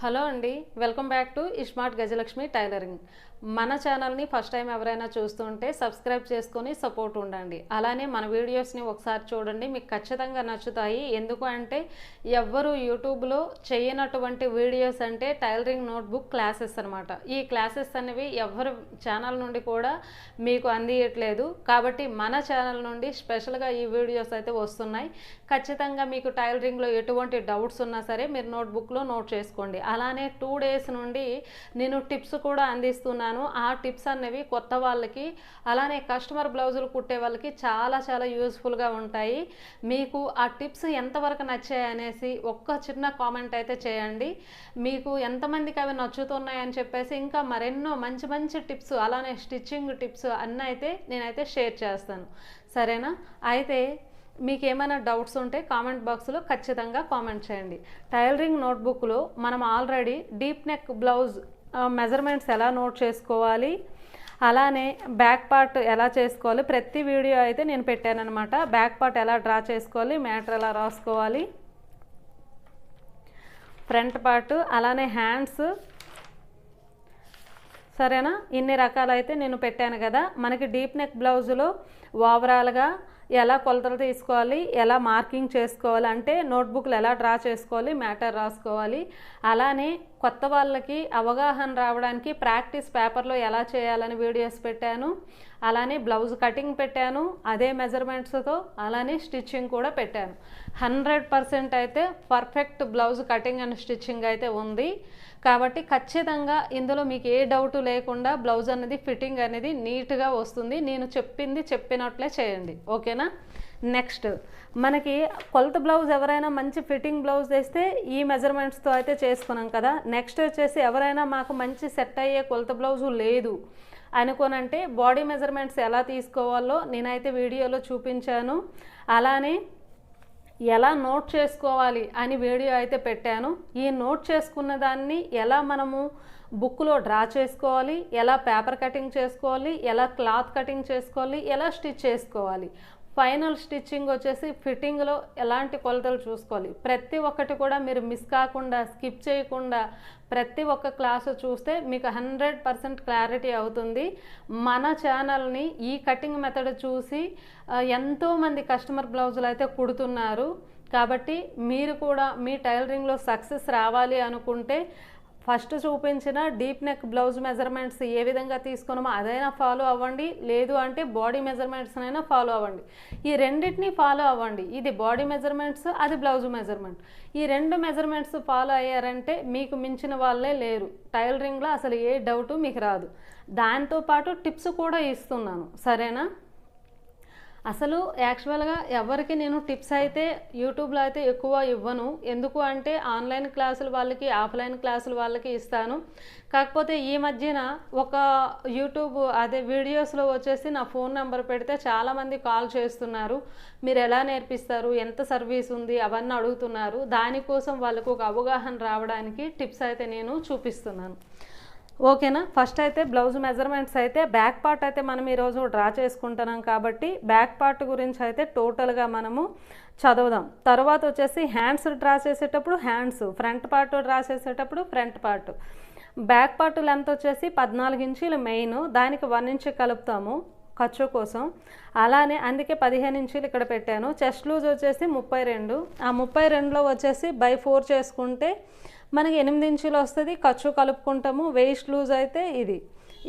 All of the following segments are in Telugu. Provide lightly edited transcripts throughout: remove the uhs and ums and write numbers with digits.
హలో అండి, welcome back to smart Gajalakshmi tailoring. మన ఛానల్ని ఫస్ట్ టైం ఎవరైనా చూస్తుంటే సబ్స్క్రైబ్ చేసుకొని సపోర్ట్ ఉండండి. అలానే మన వీడియోస్ని ఒకసారి చూడండి, మీకు ఖచ్చితంగా నచ్చుతాయి. ఎందుకు అంటే ఎవ్వరు యూట్యూబ్లో చేయనటువంటి వీడియోస్ అంటే టైలరింగ్ నోట్బుక్ క్లాసెస్ అనమాట. ఈ క్లాసెస్ అనేవి ఎవరు ఛానల్ నుండి కూడా మీకు అందియట్లేదు. కాబట్టి మన ఛానల్ నుండి స్పెషల్గా ఈ వీడియోస్ అయితే వస్తున్నాయి. ఖచ్చితంగా మీకు టైలరింగ్లో ఎటువంటి డౌట్స్ ఉన్నా సరే మీరు నోట్బుక్లో నోట్ చేసుకోండి. అలానే 2 days నుండి నేను టిప్స్ కూడా అందిస్తున్నాను. ఆ టిప్స్ అనేవి కొత్త వాళ్ళకి, అలానే కస్టమర్ బ్లౌజులు కుట్టే వాళ్ళకి చాలా చాలా యూస్ఫుల్గా ఉంటాయి. మీకు ఆ టిప్స్ ఎంతవరకు నచ్చాయి అనేసి ఒక్క చిన్న కామెంట్ అయితే చేయండి. మీకు ఎంతమందికి అవి నచ్చుతున్నాయని చెప్పేసి ఇంకా మరెన్నో మంచి మంచి టిప్స్, అలానే స్టిచ్చింగ్ టిప్స్ అన్నీ అయితే నేనైతే షేర్ చేస్తాను. సరేనా? అయితే మీకు ఏమైనా డౌట్స్ ఉంటే కామెంట్ బాక్స్లో ఖచ్చితంగా కామెంట్ చేయండి. టైలరింగ్ నోట్బుక్లో మనం already deep neck blouse measurements ఎలా నోట్ చేసుకోవాలి, అలానే బ్యాక్ పార్ట్ ఎలా చేసుకోవాలి, ప్రతి వీడియో అయితే నేను పెట్టానన్నమాట. బ్యాక్ పార్ట్ ఎలా డ్రా చేసుకోవాలి, మ్యాటర్ ఎలా రాసుకోవాలి, ఫ్రంట్ పార్ట్, అలానే హ్యాండ్స్. సరేనా? ఇన్ని రకాలైతే నేను పెట్టాను కదా. మనకి డీప్ నెక్ బ్లౌజులో ఓవరాల్గా ఎలా కొలతలు తీసుకోవాలి, ఎలా మార్కింగ్ చేసుకోవాలి, అంటే నోట్బుక్లు ఎలా డ్రా చేసుకోవాలి, మ్యాటర్ రాసుకోవాలి. అలానే కొత్త వాళ్ళకి అవగాహన రావడానికి ప్రాక్టీస్ పేపర్లో ఎలా చేయాలని వీడియోస్ పెట్టాను. అలానే బ్లౌజ్ కటింగ్ పెట్టాను అదే మెజర్మెంట్స్తో, అలానే స్టిచ్చింగ్ కూడా పెట్టాను. 100% అయితే perfect blouse cutting and stitching అయితే ఉంది. కాబట్టి ఖచ్చితంగా ఇందులో మీకు ఏ డౌట్ లేకుండా బ్లౌజ్ అనేది ఫిట్టింగ్ అనేది నీట్గా వస్తుంది. నేను చెప్పింది చెప్పినట్లే చేయండి, ఓకేనా? నెక్స్ట్ మనకి కొలత బ్లౌజ్ ఎవరైనా మంచి ఫిట్టింగ్ బ్లౌజ్ తెస్తే ఈ మెజర్మెంట్స్తో అయితే చేసుకున్నాం కదా. నెక్స్ట్ వచ్చేసి ఎవరైనా మాకు మంచి సెట్ అయ్యే కొలత బ్లౌజు లేదు అనుకోనంటే బాడీ మెజర్మెంట్స్ ఎలా తీసుకోవాలో నేనైతే వీడియోలో చూపించాను. అలానే ఎలా నోట్ చేసుకోవాలి అని వీడియో అయితే పెట్టాను. ఈ నోట్ చేసుకున్న దాన్ని ఎలా మనము బుక్లో డ్రా చేసుకోవాలి, ఎలా పేపర్ కటింగ్ చేసుకోవాలి, ఎలా క్లాత్ కటింగ్ చేసుకోవాలి, ఎలా స్టిచ్ చేసుకోవాలి, ఫైనల్ స్టిచ్చింగ్ వచ్చేసి ఫిట్టింగ్లో ఎలాంటి కొలతలు చూసుకోవాలి, ప్రతి ఒక్కటి కూడా మీరు మిస్ కాకుండా స్కిప్ చేయకుండా ప్రతి ఒక్క క్లాసు చూస్తే మీకు 100% క్లారిటీ అవుతుంది. మన ఛానల్ని ఈ కటింగ్ మెథడ్ చూసి ఎంతోమంది కస్టమర్ బ్లౌజులు అయితే కుడుతున్నారు. కాబట్టి మీరు కూడా మీ టైలరింగ్లో సక్సెస్ రావాలి అనుకుంటే ఫస్ట్ చూపించిన డీప్ నెక్ బ్లౌజ్ మెజర్మెంట్స్ ఏ విధంగా తీసుకున్నామో అదైనా ఫాలో అవ్వండి, లేదు అంటే బాడీ మెజర్మెంట్స్ అయినా ఫాలో అవ్వండి. ఈ రెండింటిని ఫాలో అవ్వండి. ఇది బాడీ మెజర్మెంట్స్, అది బ్లౌజ్ మెజర్మెంట్. ఈ 2 మెజర్మెంట్స్ ఫాలో అయ్యారంటే మీకు మించిన వాళ్ళే లేరు. టైలరింగ్లో అసలు ఏ డౌటు మీకు రాదు. దాంతోపాటు టిప్స్ కూడా ఇస్తున్నాను, సరేనా? అసలు యాక్చువల్గా ఎవరికి నేను టిప్స్ అయితే యూట్యూబ్లో అయితే ఎక్కువ ఇవ్వను. ఎందుకు అంటే ఆన్లైన్ క్లాసులు వాళ్ళకి, ఆఫ్లైన్ క్లాసులు వాళ్ళకి ఇస్తాను. కాకపోతే ఈ మధ్యన ఒక యూట్యూబ్ అదే వీడియోస్లో వచ్చేసి నా ఫోన్ నెంబర్ పెడితే చాలామంది కాల్ చేస్తున్నారు. మీరు ఎలా నేర్పిస్తారు, ఎంత సర్వీస్ ఉంది, అవన్నీ అడుగుతున్నారు. దానికోసం వాళ్ళకు ఒక అవగాహన రావడానికి టిప్స్ అయితే నేను చూపిస్తున్నాను, ఓకేనా? ఫస్ట్ అయితే బ్లౌజ్ మెజర్మెంట్స్ అయితే బ్యాక్ పార్ట్ అయితే మనం ఈరోజు డ్రా చేసుకుంటున్నాం కాబట్టి బ్యాక్ పార్ట్ గురించి అయితే టోటల్గా మనము చదువుదాం. తర్వాత వచ్చేసి హ్యాండ్స్ డ్రా చేసేటప్పుడు హ్యాండ్స్, ఫ్రంట్ పార్ట్ డ్రా చేసేటప్పుడు front part. Back part length వచ్చేసి 14 ఇంచీలు మెయిన్, దానికి 1 ఇంచ్ కలుపుతాము ఖర్చు కోసం. అలానే అందుకే 15 ఇంచీలు ఇక్కడ పెట్టాను. చెస్ట్ లూజ్ వచ్చేసి 32. ఆ 32లో వచ్చేసి బై 4 చేసుకుంటే మనకి 8 ఇంచీలు వస్తుంది. ఖర్చు కలుపుకుంటాము. వేస్ట్ లూజ్ అయితే ఇది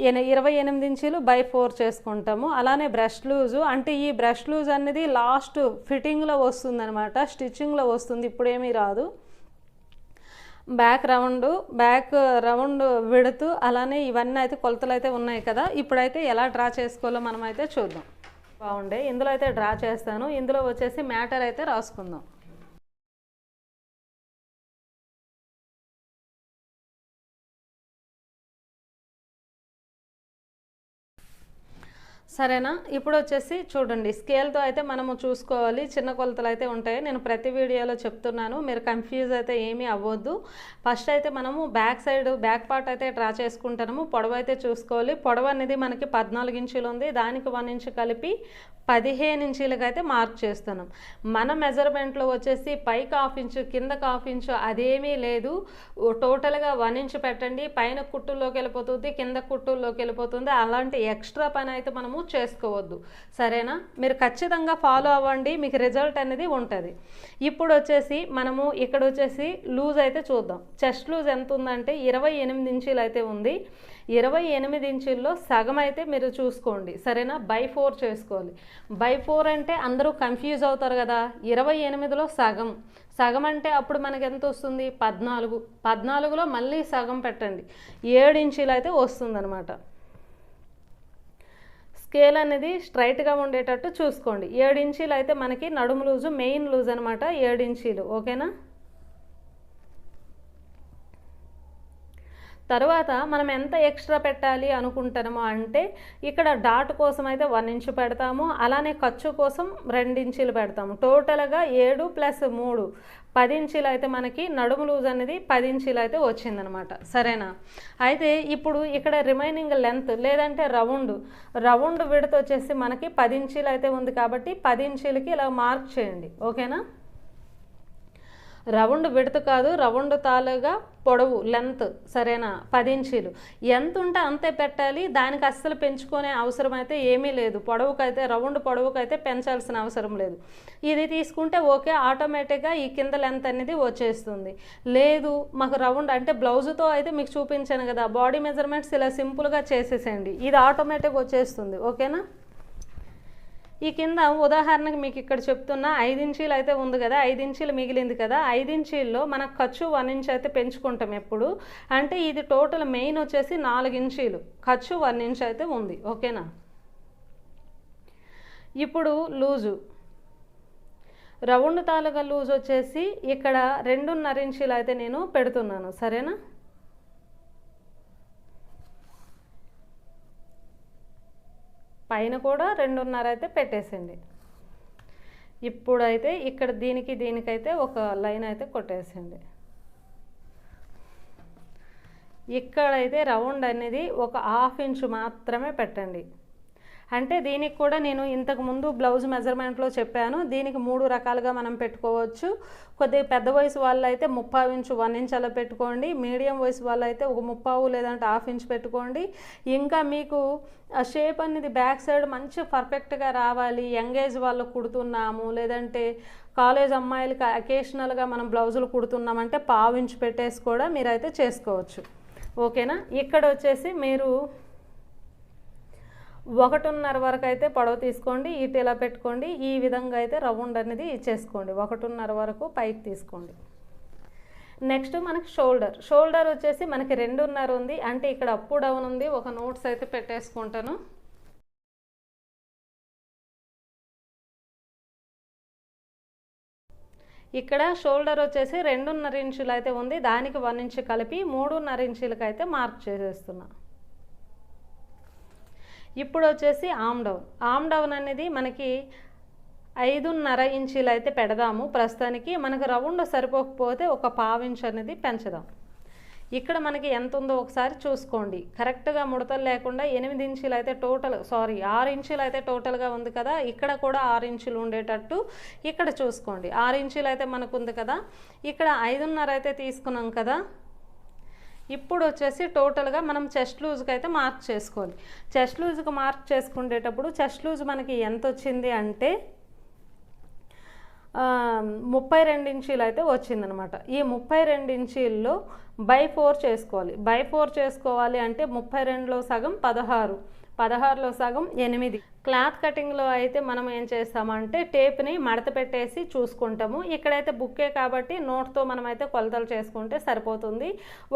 28 ఇంచీలు బై 4 చేసుకుంటాము. అలానే బ్రష్ లూజు, అంటే ఈ బ్రష్ లూజ్ అనేది లాస్ట్ ఫిట్టింగ్లో వస్తుంది అనమాట, స్టిచ్చింగ్లో వస్తుంది, ఇప్పుడేమీ రాదు. బ్యాక్ రౌండ్ విడుతు, అలానే ఇవన్నీ అయితే కొలతలు అయితే ఉన్నాయి కదా. ఇప్పుడైతే ఎలా డ్రా చేసుకోవాలో మనం అయితే చూద్దాం. బాగుండే ఇందులో అయితే డ్రా చేస్తాను. ఇందులో వచ్చేసి మ్యాటర్ అయితే రాసుకుందాం. సరేనా. ఇప్పుడు వచ్చేసి చూడండి, స్కేల్తో అయితే మనము చూసుకోవాలి. చిన్న కొలతలు అయితే ఉంటాయి, నేను ప్రతి వీడియోలో చెప్తున్నాను, మీరు కన్ఫ్యూజ్ అయితే ఏమీ అవ్వద్దు. ఫస్ట్ అయితే మనము బ్యాక్ పార్ట్ అయితే డ్రా చేసుకుంటాము. పొడవు అయితే చూసుకోవాలి. పొడవు అనేది మనకి 14 ఇంచులు ఉంది, దానికి 1 ఇంచు కలిపి 15 ఇంచులకు అయితే మార్క్ చేస్తున్నాం. మన మెజర్మెంట్లో వచ్చేసి పైకి 1/2 ఇంచు, కిందకి 1/2 ఇంచు అదేమీ లేదు. టోటల్గా 1 ఇంచు పెట్టండి. పైన కుట్టుల్లోకి వెళ్ళిపోతుంది, కింద కుట్టుల్లోకి వెళ్ళిపోతుంది. అలాంటి ఎక్స్ట్రా పని అయితే మనము చేసుకోవద్దు. సరేనా, మీరు ఖచ్చితంగా ఫాలో అవ్వండి, మీకు రిజల్ట్ అనేది ఉంటుంది. ఇప్పుడు వచ్చేసి మనము ఇక్కడ వచ్చేసి లూజ్ అయితే చూద్దాం. చెస్ట్ లూజ్ ఎంత ఉందంటే 28 ఇంచులు అయితే ఉంది. 28 ఇంచుల్లో సగం అయితే మీరు చూసుకోండి. సరేనా, బై 4 చేసుకోవాలి. బై 4 అంటే అందరూ కన్ఫ్యూజ్ అవుతారు కదా. 28లో సగం అంటే అప్పుడు మనకి ఎంత వస్తుంది? 14. 14లో మళ్ళీ సగం పెట్టండి, 7 ఇంచులు అయితే వస్తుంది అనమాట. స్కేల్ అనేది స్ట్రైట్గా ఉండేటట్టు చూసుకోండి. 7 ఇంచులు అయితే మనకి నడుము లూజు, మెయిన్ లూజ్ అనమాట, 7 ఇంచులు. ఓకేనా. తర్వాత మనం ఎంత ఎక్స్ట్రా పెట్టాలి అనుకుంటామో అంటే ఇక్కడ డాట్ కోసం అయితే 1 ఇంచు పెడతాము, అలానే ఖర్చు కోసం 2 ఇంచులు పెడతాము. టోటల్గా 7 + 3 10 ఇంచులు అయితే మనకి నడుము లూజ్ అనేది 10 ఇంచులు అయితే వచ్చిందనమాట. సరేనా. అయితే ఇప్పుడు ఇక్కడ రిమైనింగ్ లెంత్ లేదంటే రౌండ్ విడత వచ్చేసి మనకి 10 ఇంచులు అయితే ఉంది కాబట్టి 10 ఇంచులకి ఇలా మార్క్ చేయండి. ఓకేనా. రౌండ్ విడత కాదు, రౌండ్ తాలుగా పొడవు లెంత్. సరేనా, 10 ఇంచులు ఎంత ఉంటే అంతే పెట్టాలి. దానికి అస్సలు పెంచుకునే అవసరం అయితే ఏమీ లేదు. రౌండ్ పొడవుకైతే పెంచాల్సిన అవసరం లేదు. ఇది తీసుకుంటే ఓకే, ఆటోమేటిక్గా ఈ కింద లెంత్ అనేది వచ్చేస్తుంది. లేదు మాకు రౌండ్ అంటే బ్లౌజుతో అయితే మీకు చూపించాను కదా, బాడీ మెజర్మెంట్స్ ఇలా సింపుల్గా చేసేసేయండి, ఇది ఆటోమేటిక్గా వచ్చేస్తుంది. ఓకేనా. ఈ కింద ఉదాహరణకు మీకు ఇక్కడ చెప్తున్నా 5 ఇంచులు అయితే ఉంది కదా, 5 ఇంచులు మిగిలింది కదా, 5 ఇంచుల్లో మనకు ఖర్చు 1 ఇంచు అయితే పెంచుకుంటాం ఎప్పుడు అంటే ఇది టోటల్ మెయిన్ వచ్చేసి 4 ఇంచులు, ఖర్చు 1 ఇంచు అయితే ఉంది. ఓకేనా. ఇప్పుడు లూజు, రౌండ్ తాలుగా లూజ్ వచ్చేసి ఇక్కడ 2.5 ఇంచులు అయితే నేను పెడుతున్నాను. సరేనా. పైన కూడా 2.5 అయితే పెట్టేసింది. ఇప్పుడైతే ఇక్కడ దీనికైతే ఒక లైన్ అయితే కొట్టేసింది. ఇక్కడైతే రౌండ్ అనేది ఒక 1/2 ఇంచు మాత్రమే పెట్టండి. అంటే దీనికి కూడా నేను ఇంతకుముందు బ్లౌజ్ మెజర్మెంట్లో చెప్పాను, దీనికి 3 రకాలుగా మనం పెట్టుకోవచ్చు. కొద్దిగా పెద్ద వయసు వాళ్ళు అయితే 30 ఇంచు 1 ఇంచ్ అలా పెట్టుకోండి, మీడియం వయసు వాళ్ళు అయితే ఒక 30 లేదంటే 1/2 ఇంచ్ పెట్టుకోండి. ఇంకా మీకు ఆ షేప్ అనేది బ్యాక్ సైడ్ మంచి పర్ఫెక్ట్గా రావాలి, యంగేజ్ వాళ్ళు కుడుతున్నాము లేదంటే కాలేజ్ అమ్మాయిలకి అకేషనల్గా మనం బ్లౌజులు కుడుతున్నామంటే 1/2 ఇంచ్ పెట్టేసి కూడా మీరైతే చేసుకోవచ్చు. ఓకేనా. ఇక్కడ వచ్చేసి మీరు 1.5 వరకు అయితే పొడవు తీసుకోండి, ఇటు ఇలా పెట్టుకోండి. ఈ విధంగా అయితే రౌండ్ అనేది ఇచ్చేసుకోండి, 1.5 వరకు పైకి తీసుకోండి. నెక్స్ట్ మనకి షోల్డర్ వచ్చేసి మనకి 2.5 ఉంది, అంటే ఇక్కడ అప్ డౌన్ ఉంది. ఒక నోట్స్ అయితే పెట్టేసుకుంటాను. ఇక్కడ షోల్డర్ వచ్చేసి 2.5 ఇంచులు అయితే ఉంది, దానికి 1 ఇంచు కలిపి 3.5 ఇంచులకి అయితే మార్క్ చేసేస్తున్నా. ఇప్పుడు వచ్చేసి ఆమ్ డౌన్ అనేది మనకి 5.5 ఇంచులు అయితే పెడదాము. ప్రస్తుతానికి మనకు రౌండ్ సరిపోకపోతే ఒక 1/2 ఇంచు అనేది పెంచుదాం. ఇక్కడ మనకి ఎంత ఉందో ఒకసారి చూసుకోండి, కరెక్ట్గా ముడతలు లేకుండా 8 ఇంచులు అయితే 6 ఇంచులు అయితే టోటల్గా ఉంది కదా. ఇక్కడ కూడా 6 ఇంచులు ఉండేటట్టు ఇక్కడ చూసుకోండి. 6 ఇంచులు అయితే మనకు ఉంది కదా, ఇక్కడ 5.5 అయితే తీసుకున్నాం కదా. ఇప్పుడు వచ్చేసి టోటల్గా మనం చెస్ట్ లూజ్కి అయితే మార్క్ చేసుకోవాలి. చెస్ట్ లూజ్కి మార్క్ చేసుకునేటప్పుడు చెస్ట్ లూజ్ మనకి ఎంత వచ్చింది అంటే 32 ఇంచులు అయితే వచ్చిందనమాట. ఈ 32 ఇంచుల్లో బై 4 చేసుకోవాలి. బై 4 చేసుకోవాలి అంటే 32లో సగం 16, 16లో సగం 8. క్లాత్ కటింగ్లో అయితే మనం ఏం చేస్తామంటే టేప్ని మడత పెట్టేసి చూసుకుంటాము. ఇక్కడైతే బుక్కే కాబట్టి నోట్తో మనమైతే కొలతలు చేసుకుంటే సరిపోతుంది.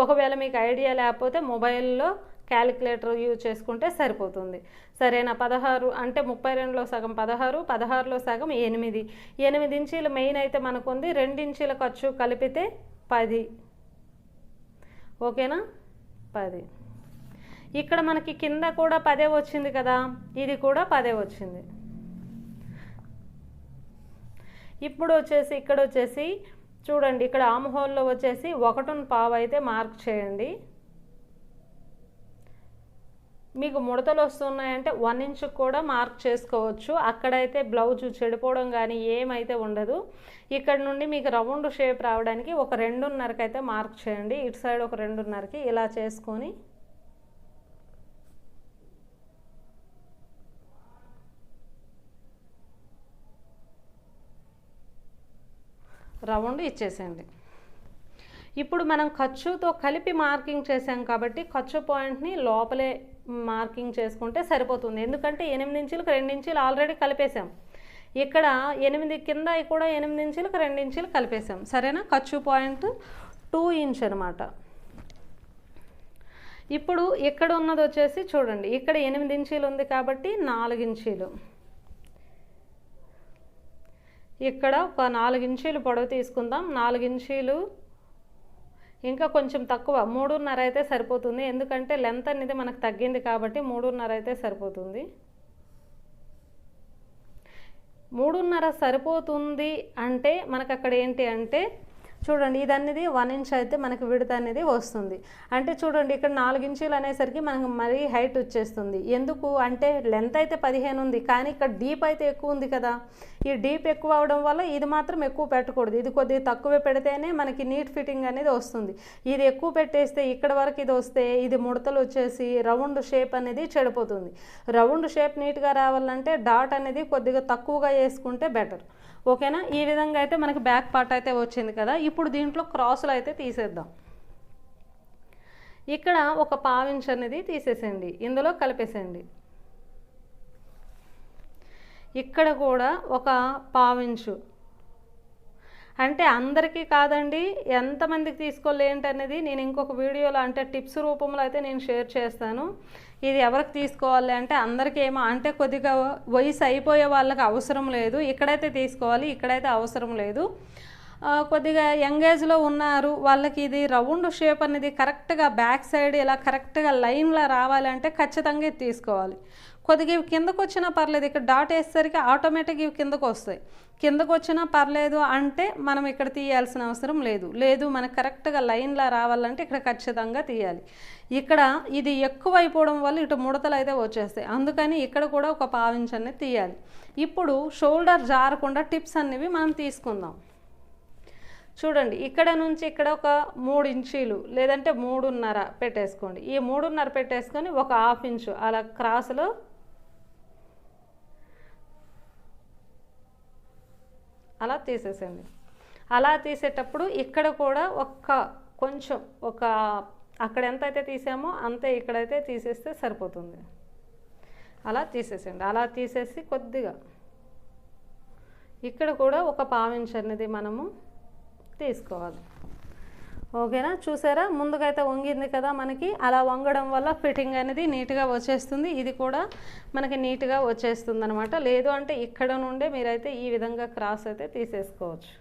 ఒకవేళ మీకు ఐడియా లేకపోతే మొబైల్లో క్యాలిక్యులేటర్ యూజ్ చేసుకుంటే సరిపోతుంది. సరేనా. 16 అంటే 32లో సగం 16, 16లో సగం 8. 8 ఇంచీలు మెయిన్ అయితే మనకు ఉంది, 2 ఇంచీల ఖర్చు కలిపితే 10. ఓకేనా, 10. ఇక్కడ మనకి కింద కూడా 10 వచ్చింది కదా, ఇది కూడా 10 వచ్చింది. ఇప్పుడు వచ్చేసి ఇక్కడ వచ్చేసి చూడండి, ఇక్కడ ఆమ్ హోల్లో వచ్చేసి 1.25 అయితే మార్క్ చేయండి. మీకు ముడతలు వస్తున్నాయంటే 1 ఇంచ్ కూడా మార్క్ చేసుకోవచ్చు. అక్కడైతే బ్లౌజ్ చెడిపోవడం కానీ ఏమైతే ఉండదు. ఇక్కడ నుండి మీకు రౌండ్ షేప్ రావడానికి ఒక 2.5కి అయితే మార్క్ చేయండి. ఇటు సైడ్ ఒక 2.5కి ఇలా చేసుకొని రౌండ్ ఇచ్చేసేయండి. ఇప్పుడు మనం ఖర్చుతో కలిపి మార్కింగ్ చేసాం కాబట్టి ఖర్చు పాయింట్ని లోపలే మార్కింగ్ చేసుకుంటే సరిపోతుంది. ఎందుకంటే 8 ఇంచులకు 2 ఇంచులు ఆల్రెడీ కలిపేసాం. ఇక్కడ 8 కింద కూడా 8 ఇంచులకు 2 ఇంచులు కలిపేసాం. సరేనా? ఖర్చు పాయింట్ 2 ఇంచ్ అనమాట. ఇప్పుడు ఇక్కడ ఉన్నది వచ్చేసి చూడండి, ఇక్కడ 8 ఇంచులు ఉంది కాబట్టి 4 ఇంచులు, ఇక్కడ ఒక 4 ఇంచులు పొడవు తీసుకుందాం. 4 ఇంచులు ఇంకా కొంచెం తక్కువ 3.5 అయితే సరిపోతుంది. ఎందుకంటే లెంత్ అనేది మనకు తగ్గింది కాబట్టి 3.5 అయితే సరిపోతుంది. 3.5 సరిపోతుంది అంటే మనకు అక్కడ ఏంటి అంటే చూడండి, ఇది అనేది 1 ఇంచ్ అయితే మనకి విడత అనేది వస్తుంది. అంటే చూడండి, ఇక్కడ 4 ఇంచులు అనేసరికి మనకు మరీ హైట్ వచ్చేస్తుంది. ఎందుకు అంటే లెంత్ అయితే 15 ఉంది, కానీ ఇక్కడ డీప్ అయితే ఎక్కువ ఉంది కదా. ఈ డీప్ ఎక్కువ అవడం వల్ల ఇది మాత్రం ఎక్కువ పెట్టకూడదు. ఇది కొద్దిగా తక్కువ పెడితేనే మనకి నీట్ ఫిట్టింగ్ అనేది వస్తుంది. ఇది ఎక్కువ పెట్టేస్తే ఇక్కడ వరకు ఇది వస్తే ఇది ముడతలు వచ్చేసి రౌండ్ షేప్ అనేది చెడిపోతుంది. రౌండ్ షేప్ నీట్గా రావాలంటే డాట్ అనేది కొద్దిగా తక్కువగా వేసుకుంటే బెటర్. ఓకేనా? ఈ విధంగా అయితే మనకి బ్యాక్ పార్ట్ అయితే వచ్చింది కదా. ఇప్పుడు దీంట్లో క్రాసులు అయితే తీసేద్దాం. ఇక్కడ ఒక 1/2 ఇంచ్ అనేది తీసేసేయండి, ఇందులో కలిపేసేయండి. ఇక్కడ కూడా ఒక 1/2 ఇంచు, అంటే అందరికీ కాదండి, ఎంతమందికి తీసుకోవాలి ఏంటనేది నేను ఇంకొక వీడియోలో అంటే టిప్స్ రూపంలో అయితే నేను షేర్ చేస్తాను. ఇది ఎవరికి తీసుకోవాలి అంటే అందరికీ ఏమో అంటే కొద్దిగా వయసు అయిపోయే వాళ్ళకి అవసరం లేదు, ఇక్కడైతే తీసుకోవాలి, ఇక్కడైతే అవసరం లేదు. కొద్దిగా యంగ్ ఏజ్లో ఉన్నారు వాళ్ళకి ఇది రౌండ్ షేప్ అనేది కరెక్ట్గా బ్యాక్ సైడ్ ఇలా కరెక్ట్గా లైన్లో రావాలంటే ఖచ్చితంగా ఇది తీసుకోవాలి. కొద్దిగా ఇవి కిందకు వచ్చినా పర్లేదు, ఇక్కడ డాట్ వేసేసరికి ఆటోమేటిక్గా ఇవి కిందకు వస్తాయి. కిందకు వచ్చినా పర్లేదు అంటే మనం ఇక్కడ తీయాల్సిన అవసరం లేదు. మనకు కరెక్ట్గా లైన్లో రావాలంటే ఇక్కడ ఖచ్చితంగా తీయాలి. ఇక్కడ ఇది ఎక్కువ అయిపోవడం వల్ల ఇటు ముడతలు అయితే వచ్చేస్తాయి. అందుకని ఇక్కడ కూడా ఒక 1/2 ఇంచ్ అనేది తీయాలి. ఇప్పుడు షోల్డర్ జారకుండా టిప్స్ అనేవి మనం తీసుకుందాం. చూడండి, ఇక్కడ నుంచి ఇక్కడ ఒక 3 ఇంచీలు లేదంటే 3.5 పెట్టేసుకోండి. ఈ 3.5 పెట్టేసుకొని ఒక 1/2 ఇంచు అలా క్రాస్లో అలా తీసేసేయండి. అలా తీసేటప్పుడు ఇక్కడ కూడా కొంచెం అక్కడ ఎంత అయితే తీసామో అంతే ఇక్కడైతే తీసేస్తే సరిపోతుంది. అలా తీసేసేయండి. అలా తీసేసి కొద్దిగా ఇక్కడ కూడా ఒక 1/2 ఇంచ్ అనేది మనము తీసుకోవాలి. ఓకేనా? చూసారా, ముందుకైతే వంగింది కదా మనకి. అలా వంగడం వల్ల ఫిట్టింగ్ అనేది నీట్గా వచ్చేస్తుంది. ఇది కూడా మనకి నీట్గా వచ్చేస్తుంది అనమాట. లేదు అంటే ఇక్కడ నుండే మీరైతే ఈ విధంగా క్రాస్ అయితే తీసేసుకోవచ్చు.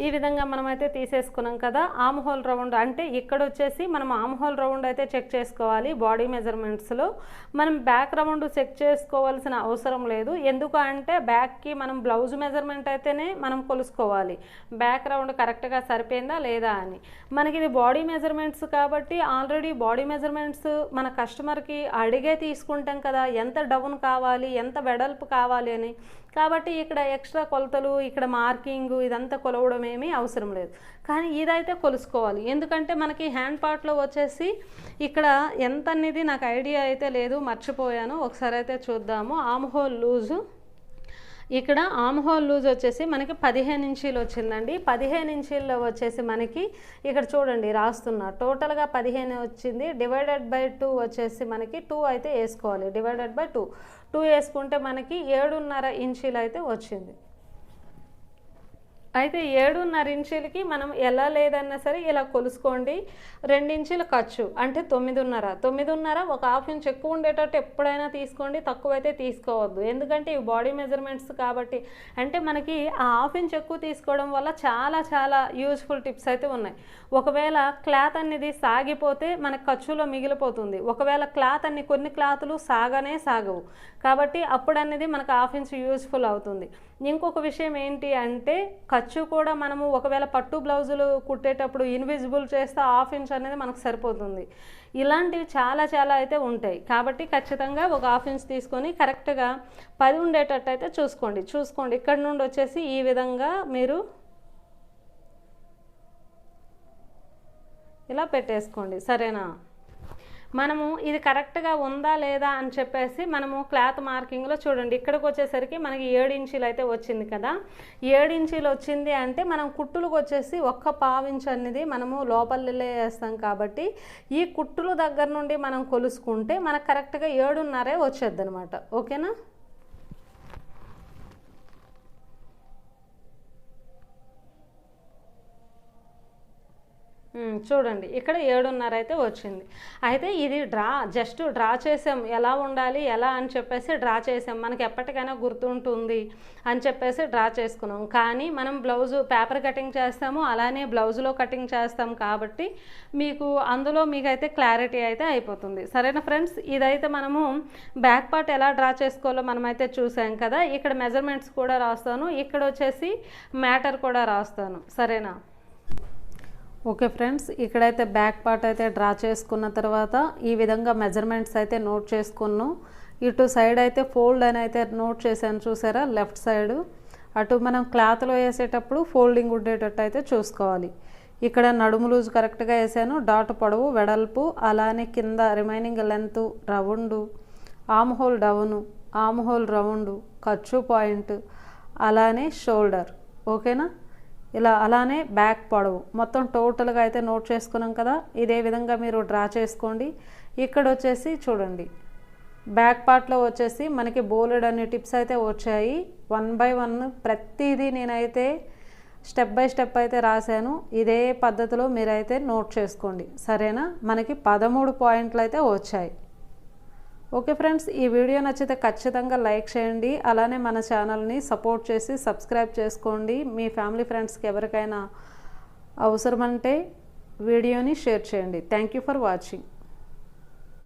ఈ విధంగా మనమైతే తీసేసుకున్నాం కదా. ఆమ్ హోల్ రౌండ్ అంటే ఇక్కడ వచ్చేసి మనం ఆమ్ హోల్ రౌండ్ అయితే చెక్ చేసుకోవాలి. బాడీ మెజర్మెంట్స్లో మనం బ్యాక్ రౌండ్ చెక్ చేసుకోవాల్సిన అవసరం లేదు. ఎందుకు అంటే బ్యాక్కి మనం బ్లౌజ్ మెజర్మెంట్ అయితేనే మనం కొలుసుకోవాలి, బ్యాక్ రౌండ్ కరెక్ట్గా సరిపోయిందా లేదా అని. మనకి ఇది బాడీ మెజర్మెంట్స్ కాబట్టి ఆల్రెడీ బాడీ మెజర్మెంట్స్ మన కస్టమర్కి అడిగే తీసుకుంటాం కదా, ఎంత డౌన్ కావాలి, ఎంత వెడల్పు కావాలి అని. కాబట్టి ఇక్కడ ఎక్స్ట్రా కొలతలు, ఇక్కడ మార్కింగ్ ఇదంతా కొలవడం ఏమీ అవసరం లేదు. కానీ ఇదైతే కొలుసుకోవాలి. ఎందుకంటే మనకి హ్యాండ్ పార్ట్లో వచ్చేసి ఇక్కడ ఎంత అనేది నాకు ఐడియా అయితే లేదు, మర్చిపోయాను. ఒకసారి అయితే చూద్దాము. ఆమ్ హోల్ లూజు, ఇక్కడ ఆమ్ హోల్ లూజ్ వచ్చేసి మనకి 15 ఇంచీలు వచ్చిందండి. 15 ఇంచీల్లో వచ్చేసి మనకి ఇక్కడ చూడండి రాస్తున్నా, టోటల్గా 15 వచ్చింది. డివైడెడ్ బై 2 వచ్చేసి మనకి 2 అయితే వేసుకోవాలి. డివైడెడ్ బై 2 వేసుకుంటే మనకి 7.5 ఇంచీలు అయితే వచ్చింది. అయితే 7.5 ఇంచులకి మనం ఎలా లేదన్నా సరే ఇలా కొలుసుకోండి. 2 ఇంచులు ఖర్చు అంటే 9.5 ఒక హాఫ్ ఇంచ్ ఎక్కువ ఉండేటట్టు ఎప్పుడైనా తీసుకోండి, తక్కువైతే తీసుకోవద్దు. ఎందుకంటే ఇవి బాడీ మెజర్మెంట్స్ కాబట్టి. అంటే మనకి ఆ హాఫ్ ఇంచ్ ఎక్కువ తీసుకోవడం వల్ల చాలా చాలా యూజ్ఫుల్ టిప్స్ అయితే ఉన్నాయి. ఒకవేళ క్లాత్ అనేది సాగిపోతే మనకు ఖర్చులో మిగిలిపోతుంది. ఒకవేళ క్లాత్ కొన్ని క్లాతులు సాగవు కాబట్టి అప్పుడు అనేది మనకు హాఫ్ ఇంచ్ యూజ్ఫుల్ అవుతుంది. ఇంకొక విషయం ఏంటి అంటే ఖర్చు కూడా మనము ఒకవేళ పట్టు బ్లౌజులు కుట్టేటప్పుడు ఇన్విజిబుల్ చేస్తే హాఫ్ ఇంచ్ అనేది మనకు సరిపోతుంది. ఇలాంటివి చాలా చాలా అయితే ఉంటాయి కాబట్టి ఖచ్చితంగా ఒక హాఫ్ ఇంచ్ తీసుకొని కరెక్ట్గా 10 ఉండేటట్టు అయితే చూసుకోండి. ఇక్కడ నుండి వచ్చేసి ఈ విధంగా మీరు ఇలా పెట్టేసుకోండి. సరేనా? మనము ఇది కరెక్ట్గా ఉందా లేదా అని చెప్పేసి మనము క్లాత్ మార్కింగ్లో చూడండి. ఇక్కడికి వచ్చేసరికి మనకి 7 ఇంచీలు అయితే వచ్చింది కదా. 7 ఇంచీలు వచ్చింది అంటే మనం కుట్టులకు వచ్చేసి 1/4 ఇంచ్ అనేది మనము లోపలే వేస్తాం కాబట్టి ఈ కుట్టుల దగ్గర నుండి మనం కొలుసుకుంటే మనకు కరెక్ట్గా 7.5 వచ్చేది అనమాట. ఓకేనా? చూడండి ఇక్కడ 7.5 అయితే వచ్చింది. అయితే ఇది జస్ట్ డ్రా చేసాం, ఎలా ఉండాలి ఎలా అని చెప్పేసి డ్రా చేసాం, మనకి ఎప్పటికైనా గుర్తుంటుంది అని చెప్పేసి డ్రా చేసుకున్నాం. కానీ మనం బ్లౌజు పేపర్ కటింగ్ చేస్తాము, అలానే బ్లౌజులో కటింగ్ చేస్తాం కాబట్టి అందులో మీకైతే క్లారిటీ అయితే అయిపోతుంది. సరేనా ఫ్రెండ్స్? ఇదైతే మనము బ్యాక్ పార్ట్ ఎలా డ్రా చేసుకోవాలో మనమైతే చూసాం కదా. ఇక్కడ మెజర్మెంట్స్ కూడా రాస్తాను, ఇక్కడ వచ్చేసి మ్యాటర్ కూడా రాస్తాను. సరేనా? ఓకే ఫ్రెండ్స్, ఇక్కడైతే బ్యాక్ పార్ట్ అయితే డ్రా చేసుకున్న తర్వాత ఈ విధంగా మెజర్మెంట్స్ అయితే నోట్ చేసుకున్నాం. ఇటు సైడ్ అయితే ఫోల్డ్ అని అయితే నోట్ చేశాను, చూసారా? లెఫ్ట్ సైడ్ అటు మనం క్లాత్లో వేసేటప్పుడు ఫోల్డింగ్ ఉండేటట్టు అయితే చూసుకోవాలి. ఇక్కడ నడుము లూజ్ కరెక్ట్గా వేసాను, డాట్ పొడవు వెడల్పు, అలానే కింద remaining length, round, arm hole down, arm hole round, ఖర్చు పాయింట్, అలానే షోల్డర్. ఓకేనా? అలానే బ్యాక్ పొడవు మొత్తం టోటల్గా అయితే నోట్ చేసుకున్నాం కదా. ఇదే విధంగా మీరు డ్రా చేసుకోండి. ఇక్కడ వచ్చేసి చూడండి, బ్యాక్ పార్ట్లో వచ్చేసి మనకి బోలెడ్ అనే టిప్స్ అయితే వచ్చాయి. 1 by 1 ప్రతిదీ నేనైతే స్టెప్ బై స్టెప్ అయితే రాశాను. ఇదే పద్ధతిలో మీరైతే నోట్ చేసుకోండి. సరేనా? మనకి 13 పాయింట్లు అయితే వచ్చాయి. ఓకే ఫ్రెండ్స్, ఈ వీడియో నచ్చితే ఖచ్చితంగా లైక్ చేయండి. అలానే మన ఛానల్ని సపోర్ట్ చేసి సబ్స్క్రైబ్ చేసుకోండి. మీ ఫ్యామిలీ ఫ్రెండ్స్కి ఎవరికైనా అవసరమంటే వీడియోని షేర్ చేయండి. Thank you for watching.